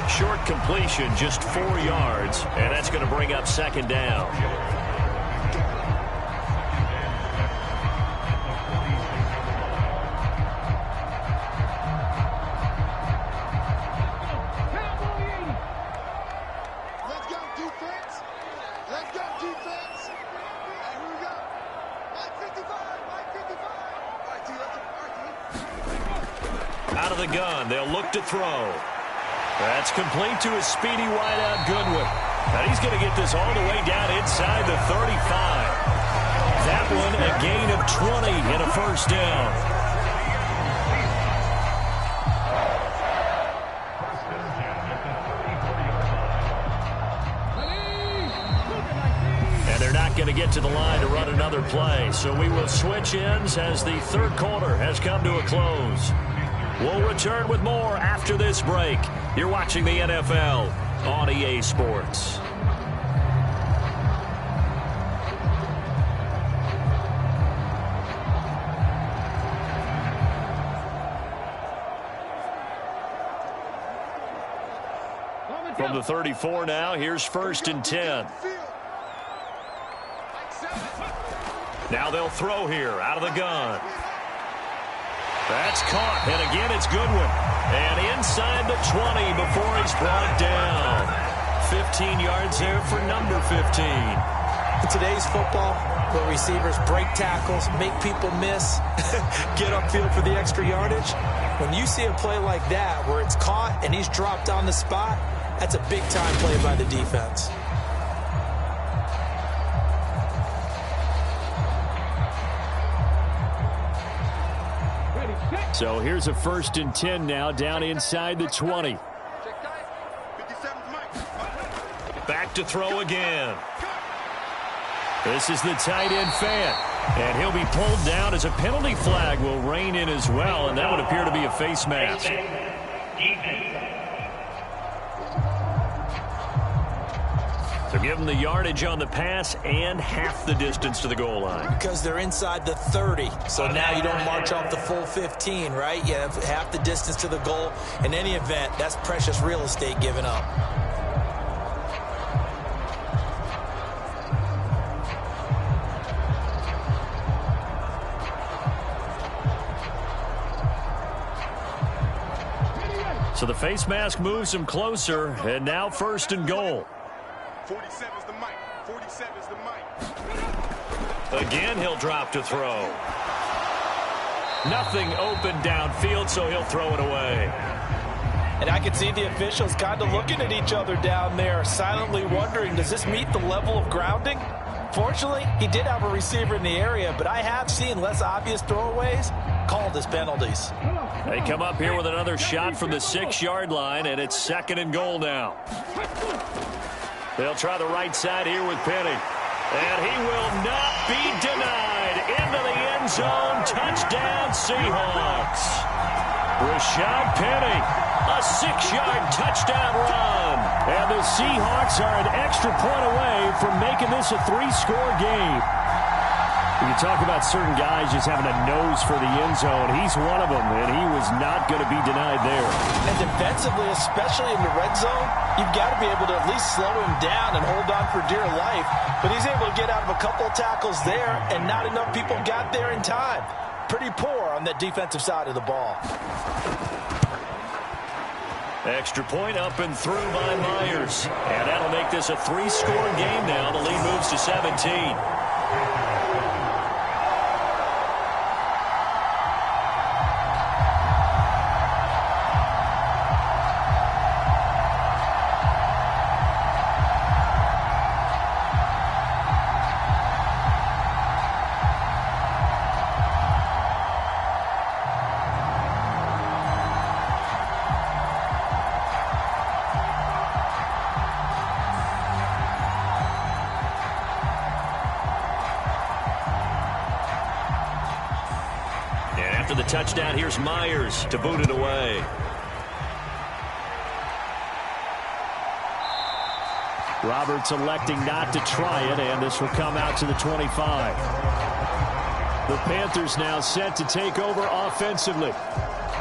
Short completion, just 4 yards, and that's going to bring up 2nd down. Out of the gun, they'll look to throw. That's complete to his speedy wideout Goodwin. And he's going to get this all the way down inside the 35. That one a gain of 20 and a first down. And they're not going to get to the line to run another play. So we will switch ends as the 3rd quarter has come to a close. We'll return with more after this break. You're watching the NFL on EA Sports. From the 34 now, here's 1st and 10. Now they'll throw here out of the gun. That's caught, and again it's Goodwin. And inside the 20 before he's brought down. 15 yards there for number 15. In today's football, where receivers break tackles, make people miss, get upfield for the extra yardage, when you see a play like that where it's caught and he's dropped on the spot, that's a big-time play by the defense. So here's a 1st and 10 now, down inside the 20. Back to throw again. This is the tight end Fant, and he'll be pulled down as a penalty flag will rein in as well, and that would appear to be a face mask. So give them the yardage on the pass and half the distance to the goal line. Because they're inside the 30, so now you don't march off the full 15, right? You have half the distance to the goal. In any event, that's precious real estate given up. So the face mask moves him closer, and now 1st and goal. 47's the mic. 47's the mic. Again, he'll drop to throw. Nothing open downfield, so he'll throw it away. And I can see the officials kind of looking at each other down there, silently wondering, does this meet the level of grounding? Fortunately, he did have a receiver in the area, but I have seen less obvious throwaways called as penalties. They come up here with another shot from the 6-yard line, and it's 2nd and goal now. They'll try the right side here with Penny. And he will not be denied. Into the end zone. Touchdown, Seahawks. Rashad Penny, a 6-yard touchdown run. And the Seahawks are an extra point away from making this a 3-score game. You talk about certain guys just having a nose for the end zone. He's one of them, and he was not going to be denied there. And defensively, especially in the red zone, you've got to be able to at least slow him down and hold on for dear life. But he's able to get out of a couple of tackles there, and not enough people got there in time. Pretty poor on that defensive side of the ball. Extra point up and through by Myers. And that'll make this a 3-score game now. The lead moves to 17. After the touchdown, here's Myers to boot it away. Roberts electing not to try it, and this will come out to the 25. The Panthers now set to take over offensively.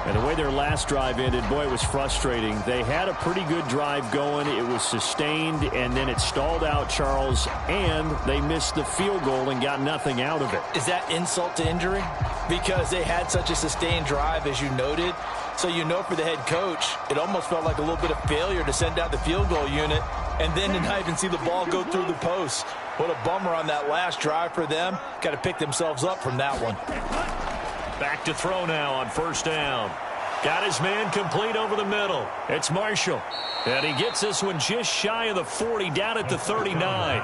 And the way their last drive ended, boy, it was frustrating. They had a pretty good drive going. It was sustained, and then it stalled out, Charles, and they missed the field goal and got nothing out of it. Is that insult to injury? Because they had such a sustained drive, as you noted. So you know for the head coach, it almost felt like a little bit of failure to send out the field goal unit and then to not even see the ball go through the post. What a bummer on that last drive for them. Got to pick themselves up from that one. Back to throw now on 1st down. Got his man complete over the middle. It's Marshall. And he gets this one just shy of the 40, down at the 39.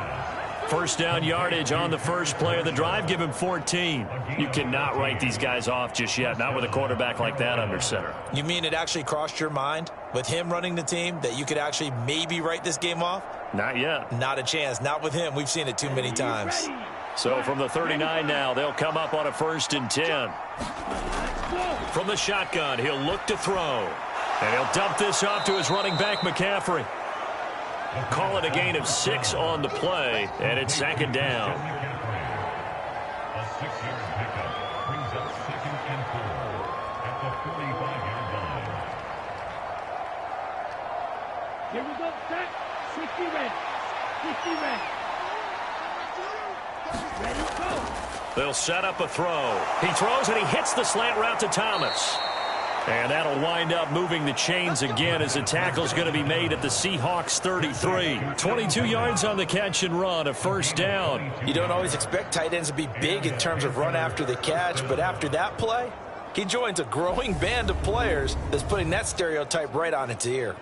1st down yardage on the first play of the drive. Give him 14. You cannot write these guys off just yet, not with a quarterback like that under center. You mean it actually crossed your mind with him running the team that you could actually maybe write this game off? Not yet. Not a chance. Not with him. We've seen it too many times. So from the 39 now, they'll come up on a 1st and 10. From the shotgun, he'll look to throw. And he'll dump this off to his running back, McCaffrey. Call it a gain of 6 on the play, and it's 2nd down. A 6-yard pickup brings up 2nd and 4 at the 45-yard line. Here we go, set. 60 ready. 60 ready. Ready, go. They'll set up a throw. He throws and he hits the slant route to Thomas. And that'll wind up moving the chains again as the tackle's going to be made at the Seahawks 33. 22 yards on the catch and run, a first down. You don't always expect tight ends to be big in terms of run after the catch, but after that play, he joins a growing band of players that's putting that stereotype right on its ear.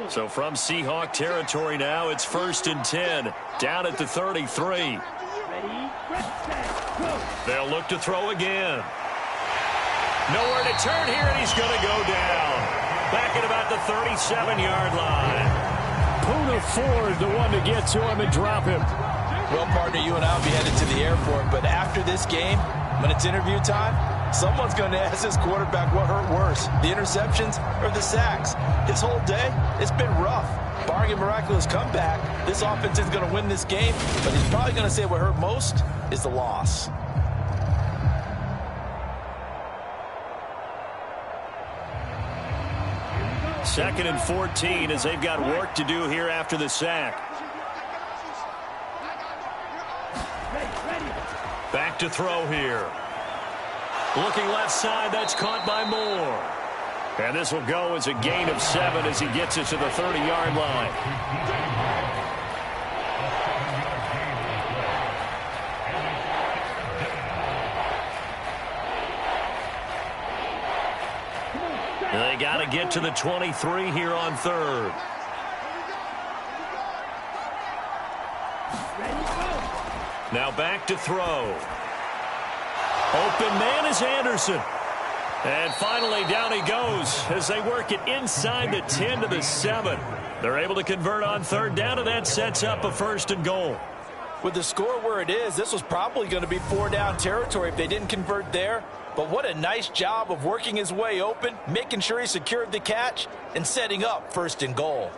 So from Seahawk territory now, it's 1st and 10, down at the 33. They'll look to throw again. Nowhere to turn here, and he's going to go down. Back at about the 37-yard line. Poona Ford, the one to get to him and drop him. Well, partner, you and I will be headed to the airport, but after this game, when it's interview time, someone's going to ask this quarterback what hurt worse, the interceptions or the sacks. His whole day, it's been rough. Barring a miraculous comeback, this offense is going to win this game, but he's probably going to say what hurt most is the loss. Second and 14 as they've got work to do here after the sack. Back to throw here. Looking left side, that's caught by Moore. And this will go as a gain of 7 as he gets it to the 30-yard line. They got to get to the 23 here on 3rd. Now back to throw. Open man is Anderson. And finally down he goes as they work it inside the 10 to the 7. They're able to convert on 3rd down, and that sets up a 1st and goal. With the score where it is, this was probably going to be 4-down territory if they didn't convert there. But what a nice job of working his way open, making sure he secured the catch, and setting up 1st and goal.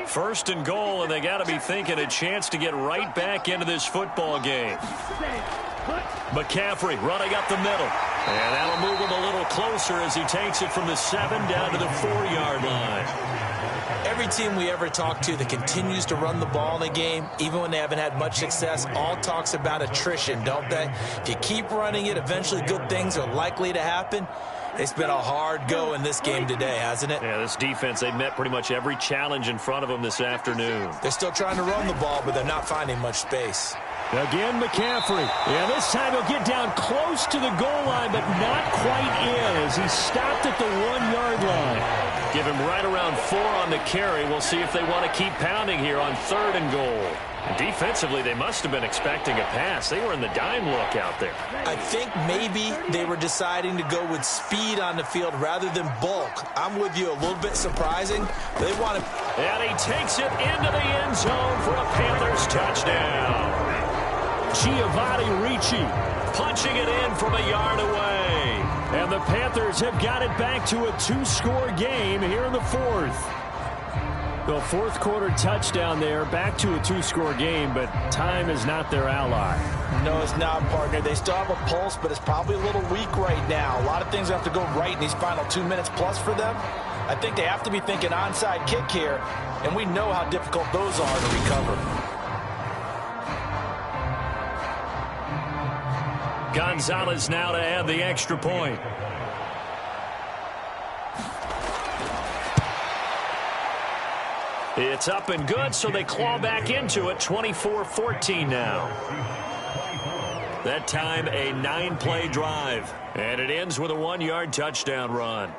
First and goal, and they got to be thinking a chance to get right back into this football game. McCaffrey running up the middle. And that'll move him a little closer as he takes it from the 7 down to the 4-yard line. Every team we ever talk to that continues to run the ball in a game, even when they haven't had much success, all talks about attrition, don't they? If you keep running it, eventually good things are likely to happen. It's been a hard go in this game today, hasn't it? Yeah, this defense, they've met pretty much every challenge in front of them this afternoon. They're still trying to run the ball, but they're not finding much space. Again, McCaffrey. Yeah, this time he'll get down close to the goal line, but not quite in as he stopped at the 1-yard line. Give him right around 4 on the carry. We'll see if they want to keep pounding here on 3rd and goal. Defensively, they must have been expecting a pass. They were in the dime look out there. I think maybe they were deciding to go with speed on the field rather than bulk. I'm with you, a little bit surprising. They want to... And he takes it into the end zone for a Panthers touchdown. Giovanni Ricci punching it in from a yard away. And the Panthers have got it back to a 2-score game here in the 4th. The 4th quarter touchdown there, back to a 2-score game, but time is not their ally. No, it's not, partner. They still have a pulse, but it's probably a little weak right now. A lot of things have to go right in these final 2 minutes plus for them. I think they have to be thinking onside kick here, and we know how difficult those are to recover. Gonzalez now to add the extra point. It's up and good, so they claw back into it. 24-14 now. That time a 9-play drive. And it ends with a 1-yard touchdown run.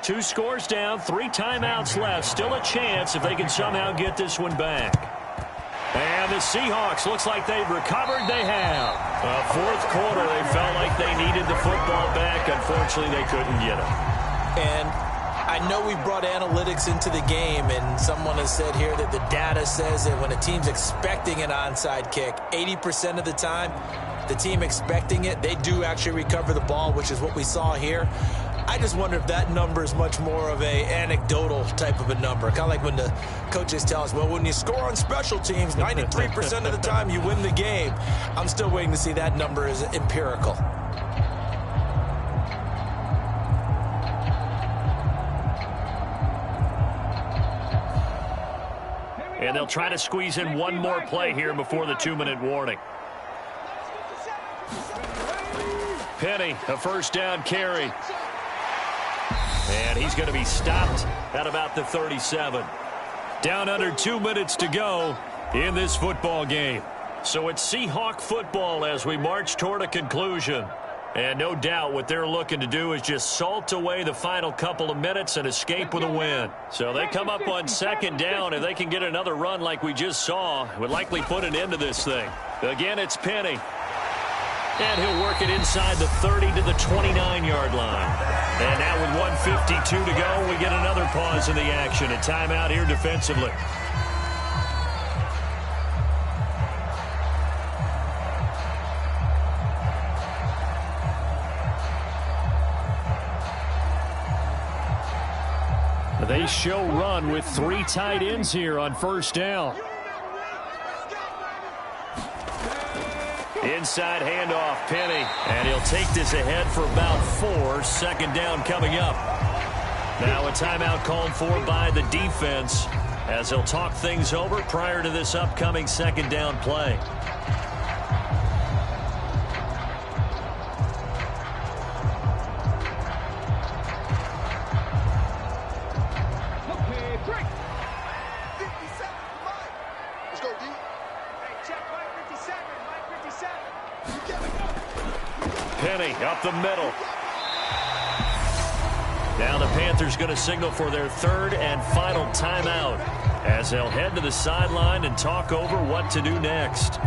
2 scores down, 3 timeouts left. Still a chance if they can somehow get this one back. And the Seahawks, looks like they've recovered. They have. Fourth quarter, they felt like they needed the football back. Unfortunately, they couldn't get it. And I know we brought analytics into the game, and someone has said here that the data says that when a team's expecting an onside kick, 80% of the time, the team expecting it, they do actually recover the ball, which is what we saw here. I just wonder if that number is much more of a anecdotal type of a number. Kind of like when the coaches tell us, well, when you score on special teams, 93% of the time you win the game. I'm still waiting to see that number is empirical. And they'll try to squeeze in one more play here before the 2-minute warning. Penny, a first down carry. And he's going to be stopped at about the 37. Down under 2 minutes to go in this football game. So it's Seahawk football as we march toward a conclusion. And no doubt what they're looking to do is just salt away the final couple of minutes and escape with a win. So they come up on second down. If they can get another run like we just saw, would likely put an end to this thing. Again, it's Penny. And he'll work it inside the 30 to the 29-yard line. And now with 1:52 to go, we get another pause in the action. A timeout here defensively. They show run with 3 tight ends here on first down. Inside handoff, Penny. And he'll take this ahead for about 4. Second down coming up. Now a timeout called for by the defense as they'll talk things over prior to this upcoming second down play. Penny up the middle. Now the Panthers going to signal for their 3rd and final timeout as they'll head to the sideline and talk over what to do next.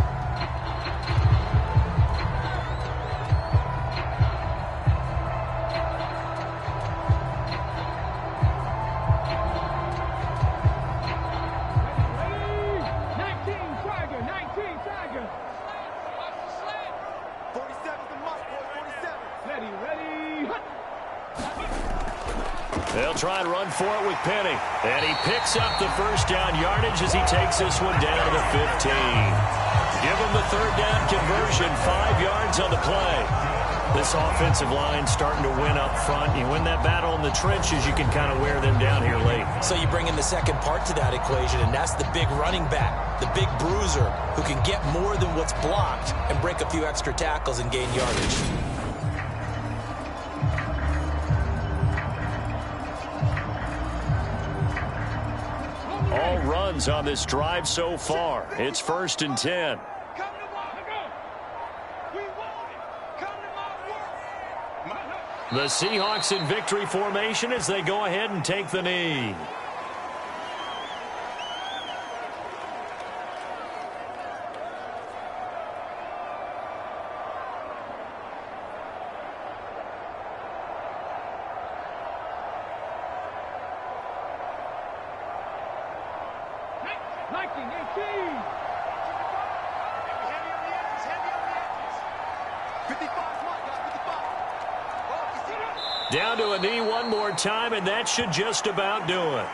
They'll try and run for it with Penny. And he picks up the first down yardage as he takes this one down to the 15. Give him the 3rd down conversion, 5 yards on the play. This offensive line starting to win up front. You win that battle in the trenches, you can kind of wear them down here late. So you bring in the second part to that equation, and that's the big running back, the big bruiser, who can get more than what's blocked and break a few extra tackles and gain yardage. All runs on this drive so far. It's 1st and 10. The Seahawks in victory formation as they go ahead and take the knee. Down to a knee one more time, and that should just about do it.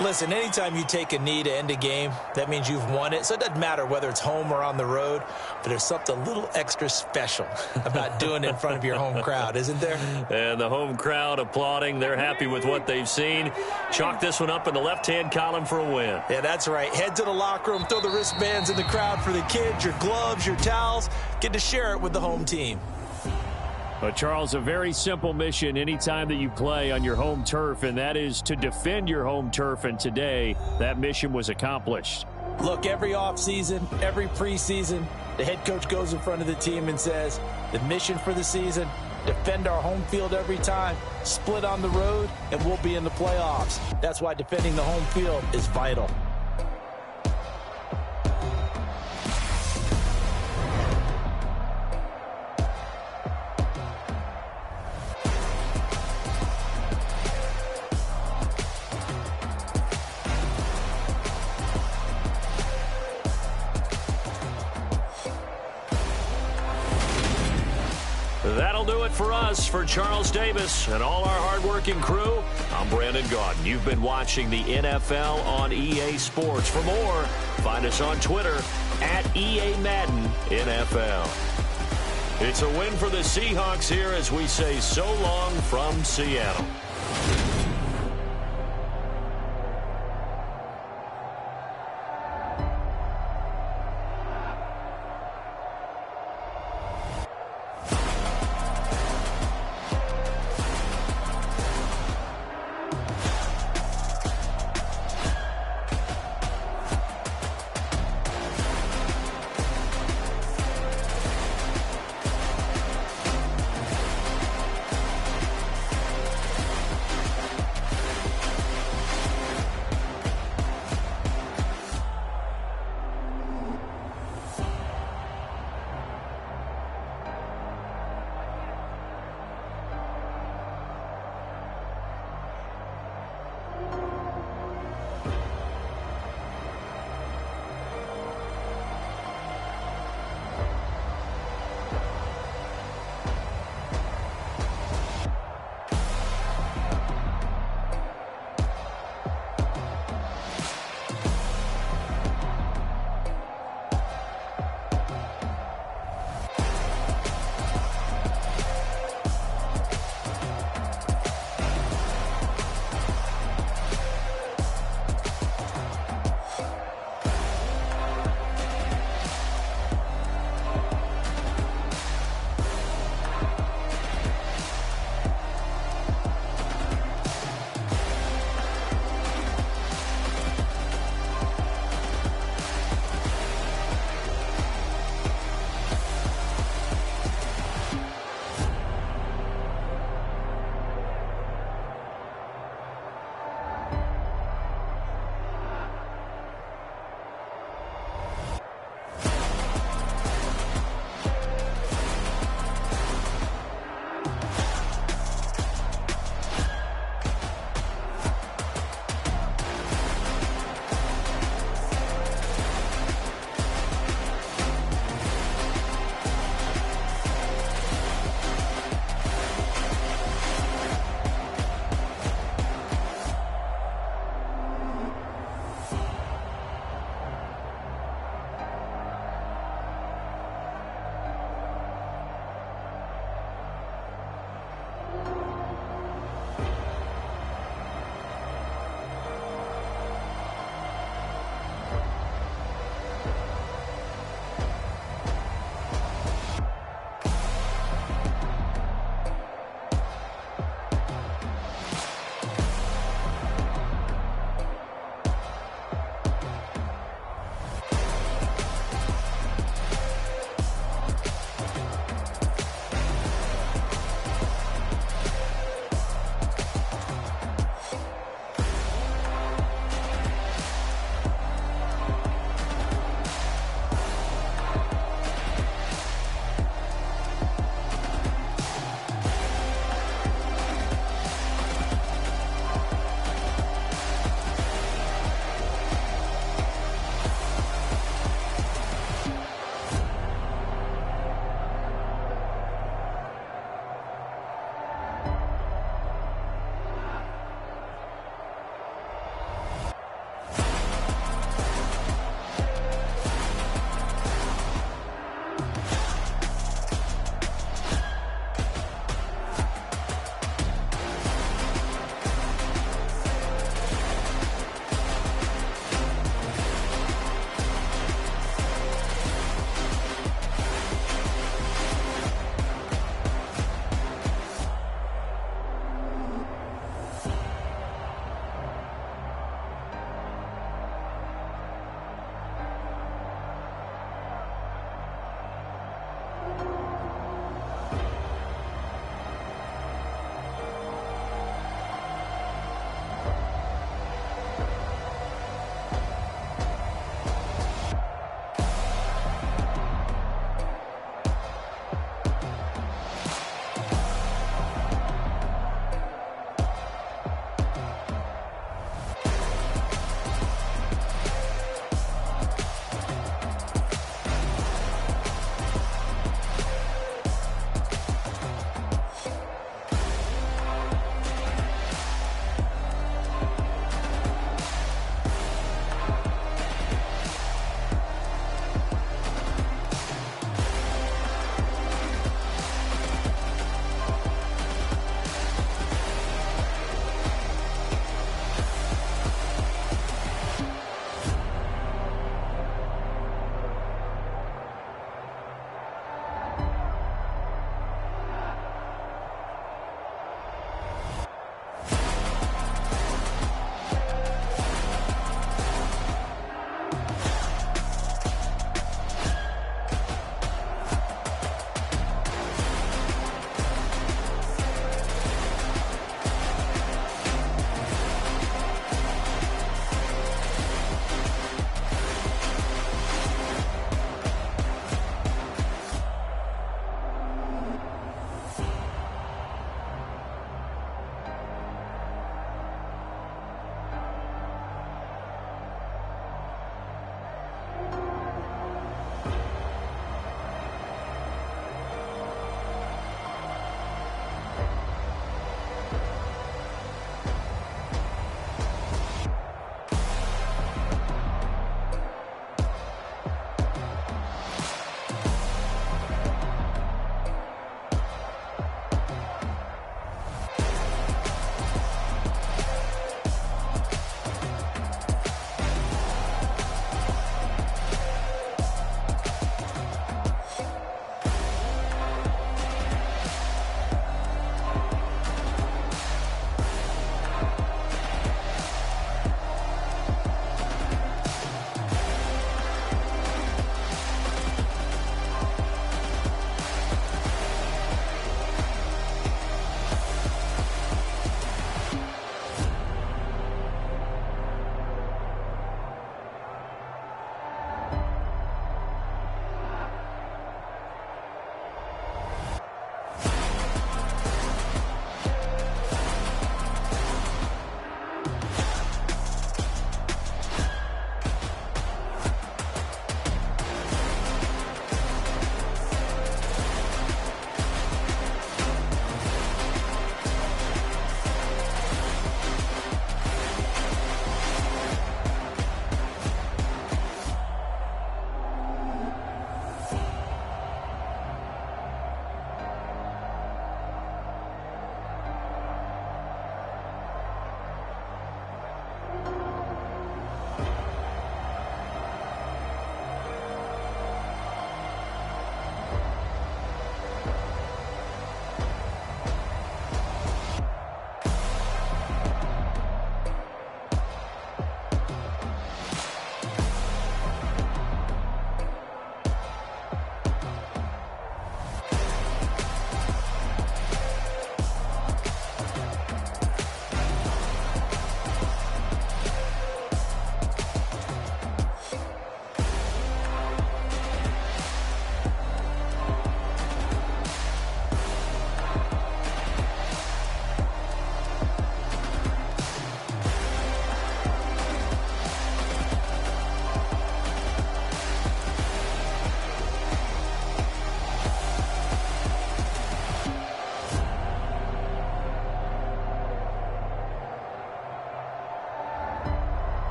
Listen, anytime you take a knee to end a game, that means you've won it. So it doesn't matter whether it's home or on the road, but there's something a little extra special about doing it in front of your home crowd, isn't there? And the home crowd applauding. They're happy with what they've seen. Chalk this one up in the left-hand column for a win. Yeah, that's right. Head to the locker room, throw the wristbands in the crowd for the kids, your gloves, your towels. Get to share it with the home team. But, Charles, a very simple mission anytime that you play on your home turf, and that is to defend your home turf. And today, that mission was accomplished. Look, every offseason, every preseason, the head coach goes in front of the team and says, the mission for the season, defend our home field every time, split on the road, and we'll be in the playoffs. That's why defending the home field is vital. That'll do it for us. For Charles Davis and all our hardworking crew, I'm Brandon Gaudin. You've been watching the NFL on EA Sports. For more, find us on Twitter at EA Madden NFL. It's a win for the Seahawks here as we say so long from Seattle.